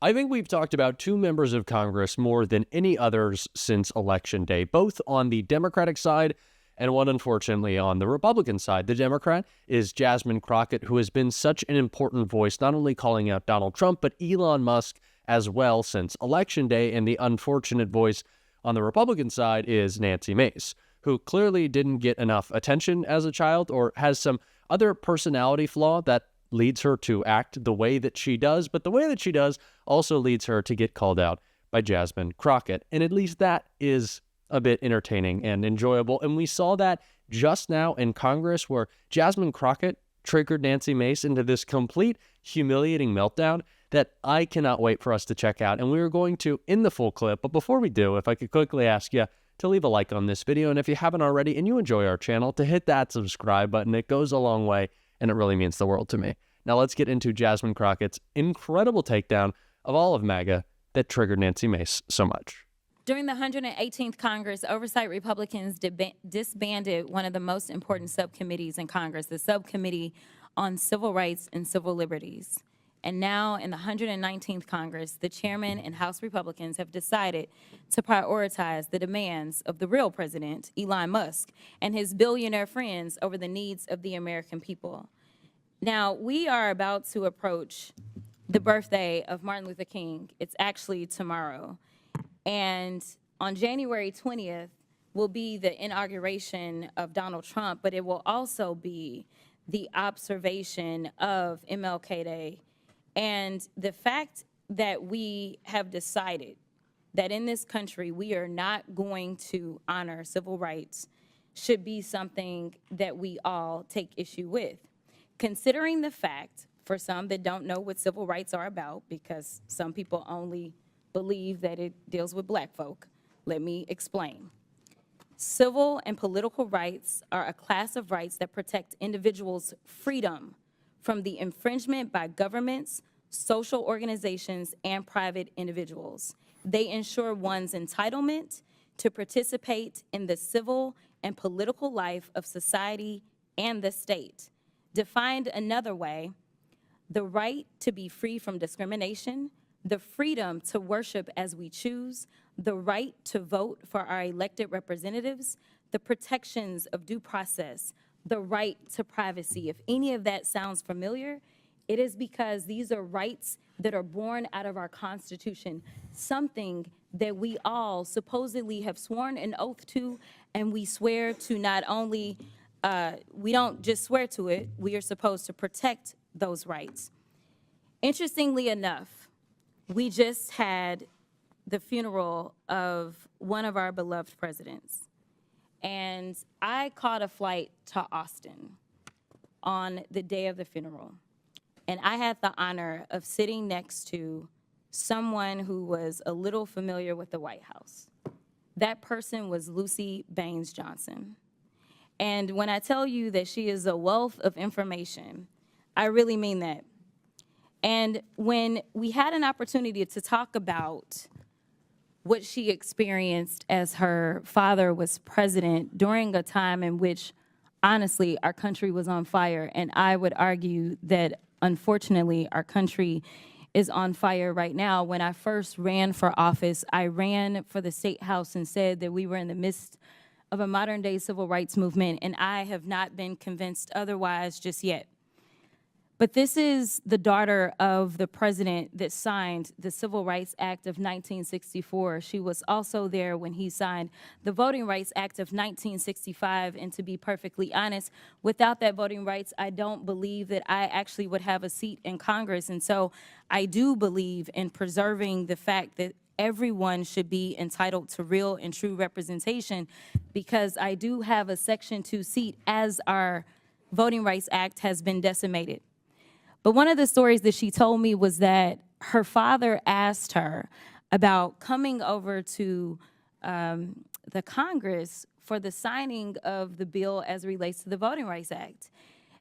I think we've talked about two members of Congress more than any others since Election Day, both on the Democratic side and one, unfortunately, on the Republican side. The Democrat is Jasmine Crockett, who has been such an important voice, not only calling out Donald Trump, but Elon Musk as well since Election Day. And the unfortunate voice on the Republican side is Nancy Mace, who clearly didn't get enough attention as a child or has some other personality flaw that leads her to act the way that she does, but the way that she does also leads her to get called out by Jasmine Crockett. And at least that is a bit entertaining and enjoyable. And we saw that just now in Congress, where Jasmine Crockett triggered Nancy Mace into this complete humiliating meltdown that I cannot wait for us to check out. And we are going to in the full clip. But before we do, if I could quickly ask you to leave a like on this video. And if you haven't already and you enjoy our channel, to hit that subscribe button. It goes a long way and it really means the world to me. Now let's get into Jasmine Crockett's incredible takedown of all of MAGA that triggered Nancy Mace so much. During the 118th Congress, oversight Republicans disbanded one of the most important subcommittees in Congress, the Subcommittee on Civil Rights and Civil Liberties. And now in the 119th Congress, the chairman and House Republicans have decided to prioritize the demands of the real president, Elon Musk, and his billionaire friends over the needs of the American people. Now, we are about to approach the birthday of Martin Luther King. It's actually tomorrow. And on January 20th will be the inauguration of Donald Trump, but it will also be the observation of MLK Day. And the fact that we have decided that in this country we are not going to honor civil rights should be something that we all take issue with. Considering the fact, for some that don't know what civil rights are about, because some people only believe that it deals with black folk, let me explain. Civil and political rights are a class of rights that protect individuals' freedom from the infringement by governments, social organizations, and private individuals. They ensure one's entitlement to participate in the civil and political life of society and the state. Defined another way, the right to be free from discrimination, the freedom to worship as we choose, the right to vote for our elected representatives, the protections of due process, the right to privacy. If any of that sounds familiar, it is because these are rights that are born out of our Constitution, something that we all supposedly have sworn an oath to, and we swear to not only, we don't just swear to it, we are supposed to protect those rights. Interestingly enough, we just had the funeral of one of our beloved presidents. And I caught a flight to Austin on the day of the funeral. And I had the honor of sitting next to someone who was a little familiar with the White House. That person was Lucy Baines Johnson. And when I tell you that she is a wealth of information, I really mean that. And when we had an opportunity to talk about what she experienced as her father was president during a time in which, honestly, our country was on fire, and I would argue that, unfortunately, our country is on fire right now. When I first ran for office, I ran for the State House and said that we were in the midst of a modern-day civil rights movement, and I have not been convinced otherwise just yet. But this is the daughter of the president that signed the Civil Rights Act of 1964. She was also there when he signed the Voting Rights Act of 1965. And to be perfectly honest, without that voting rights, I don't believe that I actually would have a seat in Congress. And so I do believe in preserving the fact that everyone should be entitled to real and true representation, because I do have a Section 2 seat as our Voting Rights Act has been decimated. But one of the stories that she told me was that her father asked her about coming over to the Congress for the signing of the bill as it relates to the Voting Rights Act.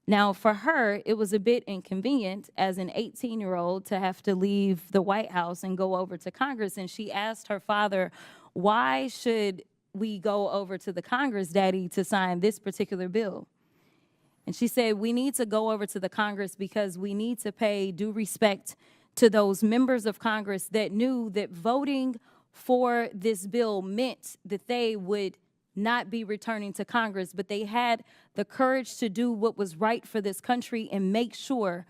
Now, for her, it was a bit inconvenient as an 18-year-old to have to leave the White House and go over to Congress. And she asked her father, why should we go over to the Congress, Daddy, to sign this particular bill? And she said, we need to go over to the Congress because we need to pay due respect to those members of Congress that knew that voting for this bill meant that they would not be returning to Congress, but they had the courage to do what was right for this country and make sure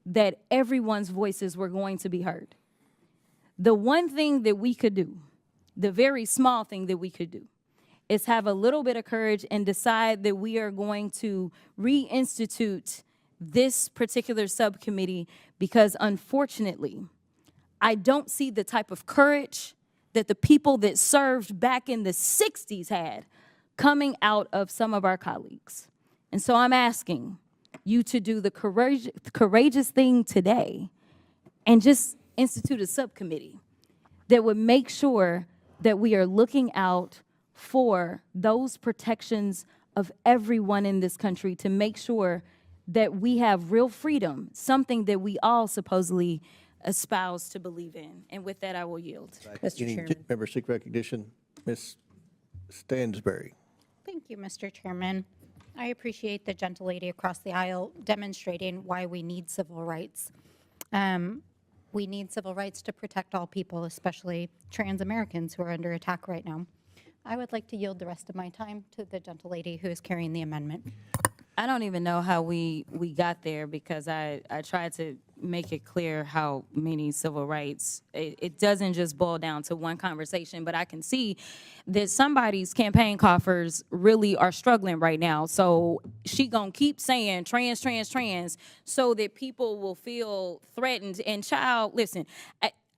that everyone's voices were going to be heard. The one thing that we could do, the very small thing that we could do, is have a little bit of courage and decide that we are going to reinstitute this particular subcommittee, because unfortunately, I don't see the type of courage that the people that served back in the 60s had coming out of some of our colleagues. And so I'm asking you to do the courageous thing today and just institute a subcommittee that would make sure that we are looking out for those protections of everyone in this country, to make sure that we have real freedom, something that we all supposedly espouse to believe in. And with that, I will yield. Mr. Chairman. Member seek recognition. Ms. Stansberry. Thank you, Mr. Chairman. I appreciate the gentle lady across the aisle demonstrating why we need civil rights. We need civil rights to protect all people, especially trans Americans who are under attack right now. I would like to yield the rest of my time to the gentle lady who is carrying the amendment. I don't even know how we got there, because I tried to make it clear how many civil rights, it doesn't just boil down to one conversation, but I can see that somebody's campaign coffers really are struggling right now. So she gonna keep saying trans, trans, trans, so that people will feel threatened. And child, listen,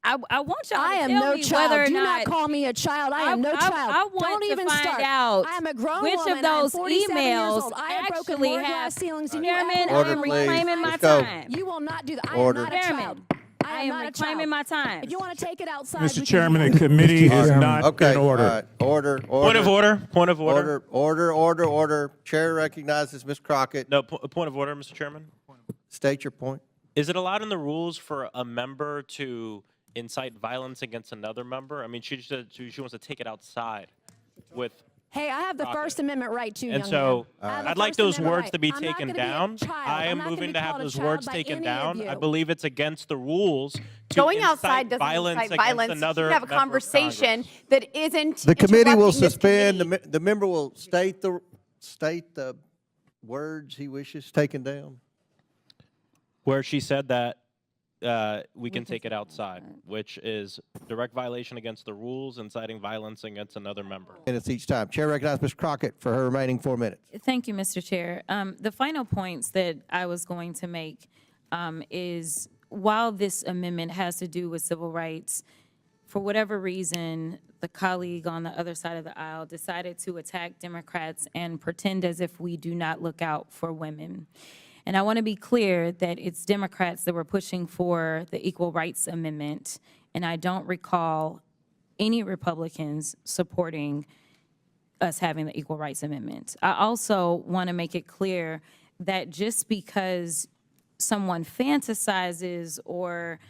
I want y'all to tell me whether or Do not. not call me a child. I am no child. I want Don't to even find start. out I am a grown which woman. of those I am 47 years emails old. I have broken actually more have. glass ceilings than you Chairman, ever I Order, am please. reclaiming my Let's go. time. You will not do that. I Order. am not a Chairman, child. I am not a reclaiming child. my time. If you want to take it outside, Mr. we can Chairman, do the that. committee is not Okay. in order. Order. Point of order. Point of order. Order. Chair recognizes Ms. Crockett. No, point of order, Mr. Chairman. State your point. Is it allowed in the rules for a member to incite violence against another member? I mean, she wants to take it outside with. Hey, I have the Crockett. First Amendment right too, And young so man. I have the I'd like First those Amendment words right. to be I'm not taken gonna be a down. child. I I'm am not gonna moving be to have called a those child words by taken any down. of I you. believe it's against the rules to Going incite outside doesn't violence incite against violence. another You have a member of conversation Congress. that isn't. The committee will interrupting this suspend. committee. The member will state the words he wishes taken down. Where she said that we can take it outside, which is direct violation against the rules, inciting violence against another member. Minutes each time. Chair recognizes Ms. Crockett for her remaining 4 minutes. Thank you, Mr. Chair. The final points that I was going to make is, while this amendment has to do with civil rights, for whatever reason, the colleague on the other side of the aisle decided to attack Democrats and pretend as if we do not look out for women. And I want to be clear that it's Democrats that were pushing for the Equal Rights Amendment, and I don't recall any Republicans supporting us having the Equal Rights Amendment. I also want to make it clear that just because someone fantasizes or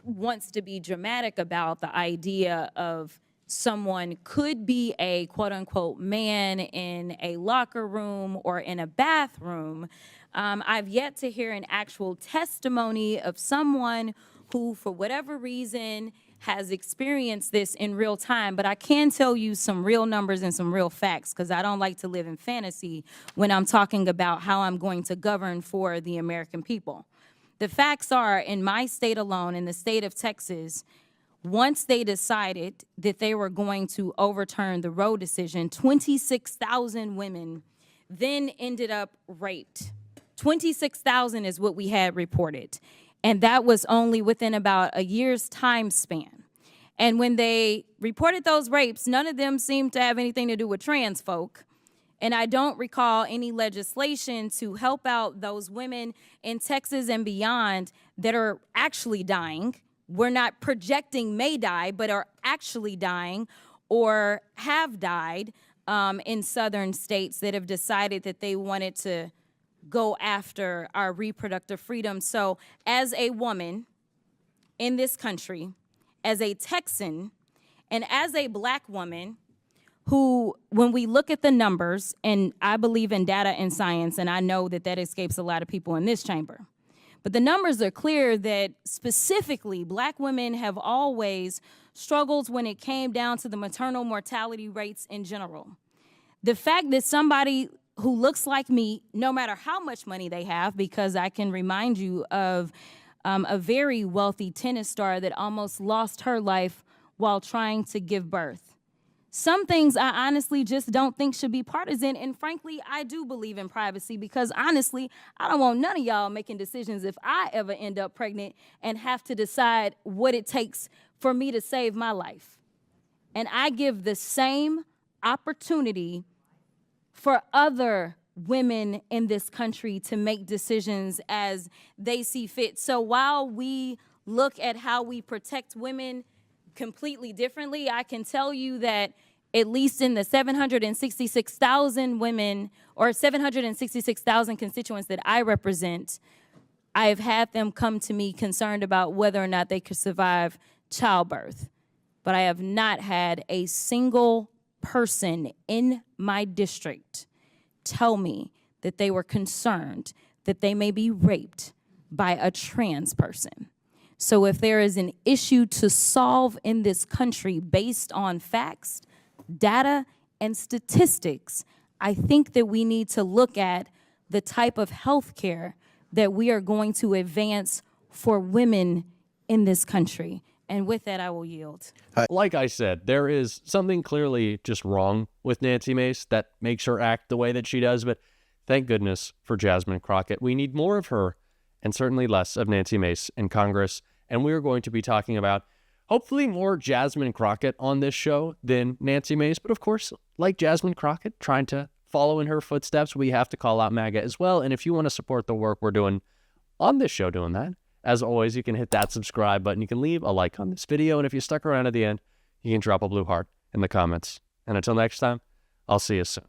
wants to be dramatic about the idea of someone could be a quote-unquote man in a locker room or in a bathroom, I've yet to hear an actual testimony of someone who, for whatever reason, has experienced this in real time. But I can tell you some real numbers and some real facts, because I don't like to live in fantasy when I'm talking about how I'm going to govern for the American people. The facts are, in my state alone, in the state of Texas, once they decided that they were going to overturn the Roe decision, 26,000 women then ended up raped. 26,000 is what we had reported. And that was only within about a year's time span. And when they reported those rapes, none of them seemed to have anything to do with trans folk. And I don't recall any legislation to help out those women in Texas and beyond that are actually dying. We're not projecting may die, but are actually dying or have died in southern states that have decided that they wanted to go after our reproductive freedom. So as a woman in this country, as a Texan, and as a Black woman who, when we look at the numbers, and I believe in data and science, and I know that that escapes a lot of people in this chamber, But the numbers are clear that specifically Black women have always struggled when it came down to the maternal mortality rates in general. The fact that somebody who looks like me, no matter how much money they have, because I can remind you of a very wealthy tennis star that almost lost her life while trying to give birth. Some things I honestly just don't think should be partisan, and frankly, I do believe in privacy because honestly, I don't want none of y'all making decisions if I ever end up pregnant and have to decide what it takes for me to save my life. And I give the same opportunity for other women in this country to make decisions as they see fit. So while we look at how we protect women completely differently, I can tell you that at least in the 766,000 women or 766,000 constituents that I represent, I have had them come to me concerned about whether or not they could survive childbirth. But I have not had a single person in my district tell me that they were concerned that they may be raped by a trans person. So if there is an issue to solve in this country based on facts, data, and statistics, I think that we need to look at the type of health care that we are going to advance for women in this country. And with that, I will yield. Like I said, there is something clearly just wrong with Nancy Mace that makes her act the way that she does, but thank goodness for Jasmine Crockett. We need more of her and certainly less of Nancy Mace in Congress, and we are going to be talking about hopefully more Jasmine Crockett on this show than Nancy Mace, but of course, like Jasmine Crockett, trying to follow in her footsteps, we have to call out MAGA as well, and if you want to support the work we're doing on this show doing that, as always, you can hit that subscribe button. You can leave a like on this video. And if you stuck around at the end, you can drop a blue heart in the comments. And until next time, I'll see you soon.